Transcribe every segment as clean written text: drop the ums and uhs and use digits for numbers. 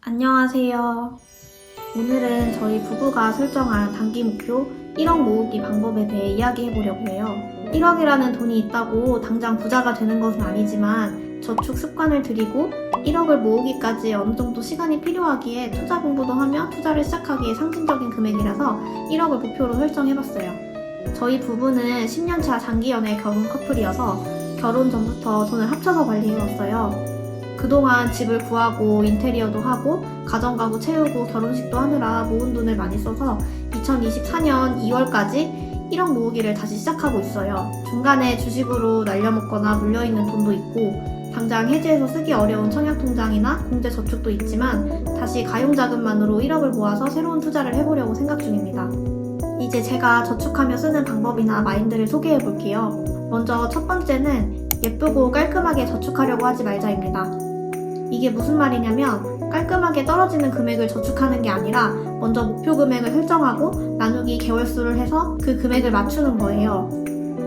안녕하세요. 오늘은 저희 부부가 설정한 단기 목표 1억 모으기 방법에 대해 이야기해 보려고 해요. 1억이라는 돈이 있다고 당장 부자가 되는 것은 아니지만 저축 습관을 들이고 1억을 모으기까지 어느 정도 시간이 필요하기에 투자 공부도 하며 투자를 시작하기에 상징적인 금액이라서 1억을 목표로 설정해봤어요. 저희 부부는 10년차 장기연애 결혼 커플이어서 결혼 전부터 돈을 합쳐서 관리해왔어요. 그동안 집을 구하고 인테리어도 하고 가정가구 채우고 결혼식도 하느라 모은 돈을 많이 써서 2024년 2월까지 1억 모으기를 다시 시작하고 있어요. 중간에 주식으로 날려먹거나 물려있는 돈도 있고 당장 해지해서 쓰기 어려운 청약통장이나 공제저축도 있지만 다시 가용자금만으로 1억을 모아서 새로운 투자를 해보려고 생각 중입니다. 이제 제가 저축하며 쓰는 방법이나 마인드를 소개해 볼게요. 먼저 첫 번째는 예쁘고 깔끔하게 저축하려고 하지 말자입니다. 이게 무슨 말이냐면 깔끔하게 떨어지는 금액을 저축하는 게 아니라 먼저 목표 금액을 설정하고 나누기 개월수를 해서 그 금액을 맞추는 거예요.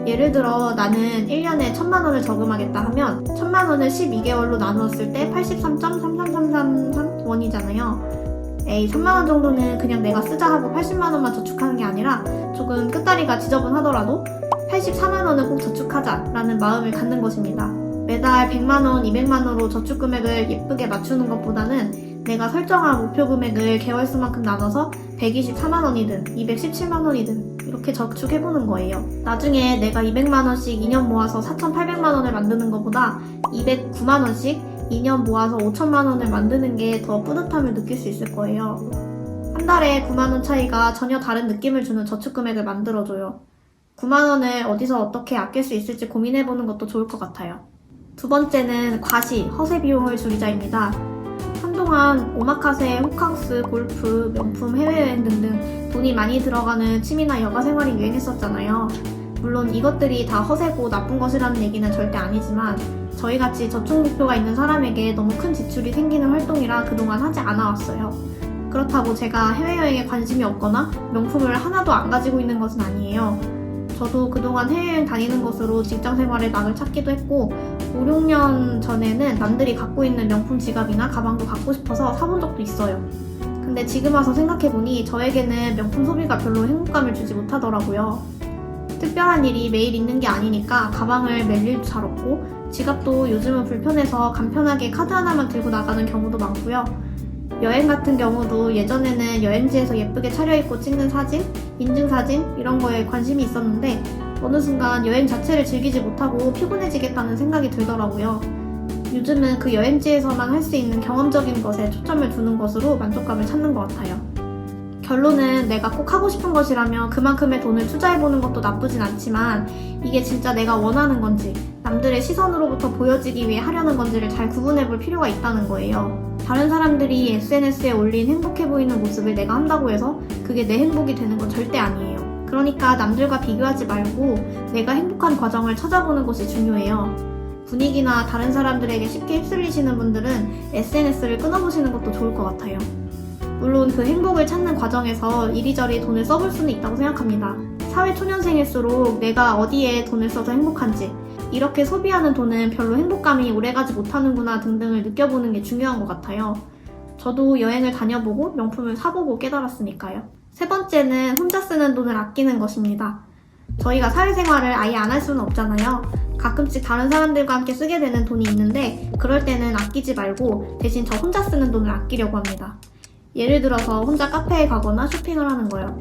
예를 들어 나는 1년에 1000만 원을 저금하겠다 하면 1000만 원을 12개월로 나누었을 때 83.33333원이잖아요. 에이 3만 원 정도는 그냥 내가 쓰자 하고 80만 원만 저축하는 게 아니라 조금 끝다리가 지저분하더라도 84만 원은 꼭 저축하자라는 마음을 갖는 것입니다. 매달 100만원, 200만원으로 저축 금액을 예쁘게 맞추는 것보다는 내가 설정한 목표 금액을 개월수만큼 나눠서 124만원이든 217만원이든 이렇게 저축해보는 거예요. 나중에 내가 200만원씩 2년 모아서 4,800만원을 만드는 것보다 209만원씩 2년 모아서 5천만원을 만드는 게 더 뿌듯함을 느낄 수 있을 거예요. 한 달에 9만원 차이가 전혀 다른 느낌을 주는 저축 금액을 만들어줘요. 9만원을 어디서 어떻게 아낄 수 있을지 고민해보는 것도 좋을 것 같아요. 두 번째는 과시, 허세 비용을 줄이자입니다. 한동안 오마카세, 호캉스, 골프, 명품, 해외여행 등등 돈이 많이 들어가는 취미나 여가 생활이 유행했었잖아요. 물론 이것들이 다 허세고 나쁜 것이라는 얘기는 절대 아니지만 저희같이 저축 목표가 있는 사람에게 너무 큰 지출이 생기는 활동이라 그동안 하지 않아 왔어요. 그렇다고 제가 해외여행에 관심이 없거나 명품을 하나도 안 가지고 있는 것은 아니에요. 저도 그동안 해외여행 다니는 것으로 직장생활에 낙을 찾기도 했고 5, 6년 전에는 남들이 갖고 있는 명품 지갑이나 가방도 갖고 싶어서 사본 적도 있어요. 근데 지금 와서 생각해보니 저에게는 명품 소비가 별로 행복감을 주지 못하더라고요. 특별한 일이 매일 있는 게 아니니까 가방을 멜 일도 잘 없고 지갑도 요즘은 불편해서 간편하게 카드 하나만 들고 나가는 경우도 많고요. 여행 같은 경우도 예전에는 여행지에서 예쁘게 차려입고 찍는 사진, 인증사진 이런 거에 관심이 있었는데 어느 순간 여행 자체를 즐기지 못하고 피곤해지겠다는 생각이 들더라고요. 요즘은 그 여행지에서만 할 수 있는 경험적인 것에 초점을 두는 것으로 만족감을 찾는 것 같아요. 결론은 내가 꼭 하고 싶은 것이라면 그만큼의 돈을 투자해보는 것도 나쁘진 않지만 이게 진짜 내가 원하는 건지 남들의 시선으로부터 보여지기 위해 하려는 건지를 잘 구분해볼 필요가 있다는 거예요. 다른 사람들이 SNS에 올린 행복해 보이는 모습을 내가 한다고 해서 그게 내 행복이 되는 건 절대 아니에요. 그러니까 남들과 비교하지 말고 내가 행복한 과정을 찾아보는 것이 중요해요. 분위기나 다른 사람들에게 쉽게 휩쓸리시는 분들은 SNS를 끊어보시는 것도 좋을 것 같아요. 물론 그 행복을 찾는 과정에서 이리저리 돈을 써볼 수는 있다고 생각합니다. 사회초년생일수록 내가 어디에 돈을 써서 행복한지, 이렇게 소비하는 돈은 별로 행복감이 오래가지 못하는구나 등등을 느껴보는 게 중요한 것 같아요. 저도 여행을 다녀보고 명품을 사보고 깨달았으니까요. 세 번째는 혼자 쓰는 돈을 아끼는 것입니다. 저희가 사회생활을 아예 안 할 수는 없잖아요. 가끔씩 다른 사람들과 함께 쓰게 되는 돈이 있는데 그럴 때는 아끼지 말고 대신 저 혼자 쓰는 돈을 아끼려고 합니다. 예를 들어서 혼자 카페에 가거나 쇼핑을 하는 거요.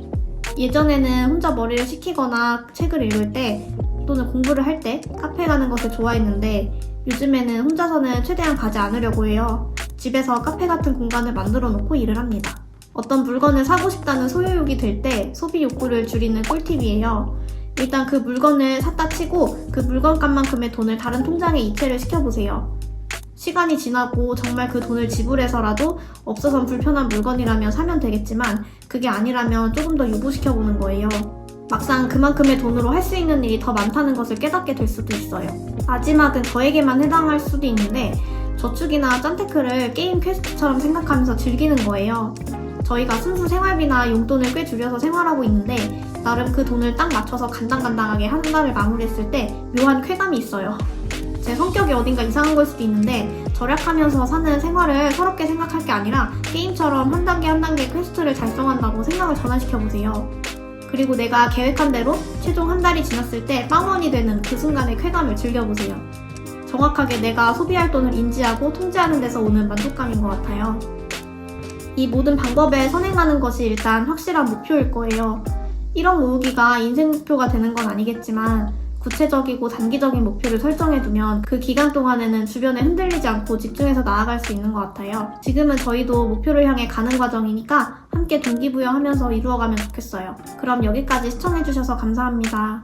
예전에는 혼자 머리를 식히거나 책을 읽을 때 또는 공부를 할 때 카페에 가는 것을 좋아했는데 요즘에는 혼자서는 최대한 가지 않으려고 해요. 집에서 카페 같은 공간을 만들어 놓고 일을 합니다. 어떤 물건을 사고 싶다는 소유욕이 들 때 소비 욕구를 줄이는 꿀팁이에요. 일단 그 물건을 샀다 치고 그 물건값만큼의 돈을 다른 통장에 이체를 시켜보세요. 시간이 지나고 정말 그 돈을 지불해서라도 없어선 불편한 물건이라면 사면 되겠지만 그게 아니라면 조금 더 유보시켜보는 거예요. 막상 그만큼의 돈으로 할 수 있는 일이 더 많다는 것을 깨닫게 될 수도 있어요. 마지막은 저에게만 해당할 수도 있는데 저축이나 짠테크를 게임 퀘스트처럼 생각하면서 즐기는 거예요. 저희가 순수 생활비나 용돈을 꽤 줄여서 생활하고 있는데 나름 그 돈을 딱 맞춰서 간당간당하게 한 달을 마무리했을 때 묘한 쾌감이 있어요. 제 성격이 어딘가 이상한 걸 수도 있는데 절약하면서 사는 생활을 서럽게 생각할 게 아니라 게임처럼 한 단계 한 단계 퀘스트를 달성한다고 생각을 전환시켜보세요. 그리고 내가 계획한 대로 최종 한 달이 지났을 때 빵원이 되는 그 순간의 쾌감을 즐겨보세요. 정확하게 내가 소비할 돈을 인지하고 통제하는 데서 오는 만족감인 것 같아요. 이 모든 방법에 선행하는 것이 일단 확실한 목표일 거예요. 1억 모으기가 인생 목표가 되는 건 아니겠지만 구체적이고 단기적인 목표를 설정해두면 그 기간 동안에는 주변에 흔들리지 않고 집중해서 나아갈 수 있는 것 같아요. 지금은 저희도 목표를 향해 가는 과정이니까 함께 동기부여하면서 이루어가면 좋겠어요. 그럼 여기까지 시청해주셔서 감사합니다.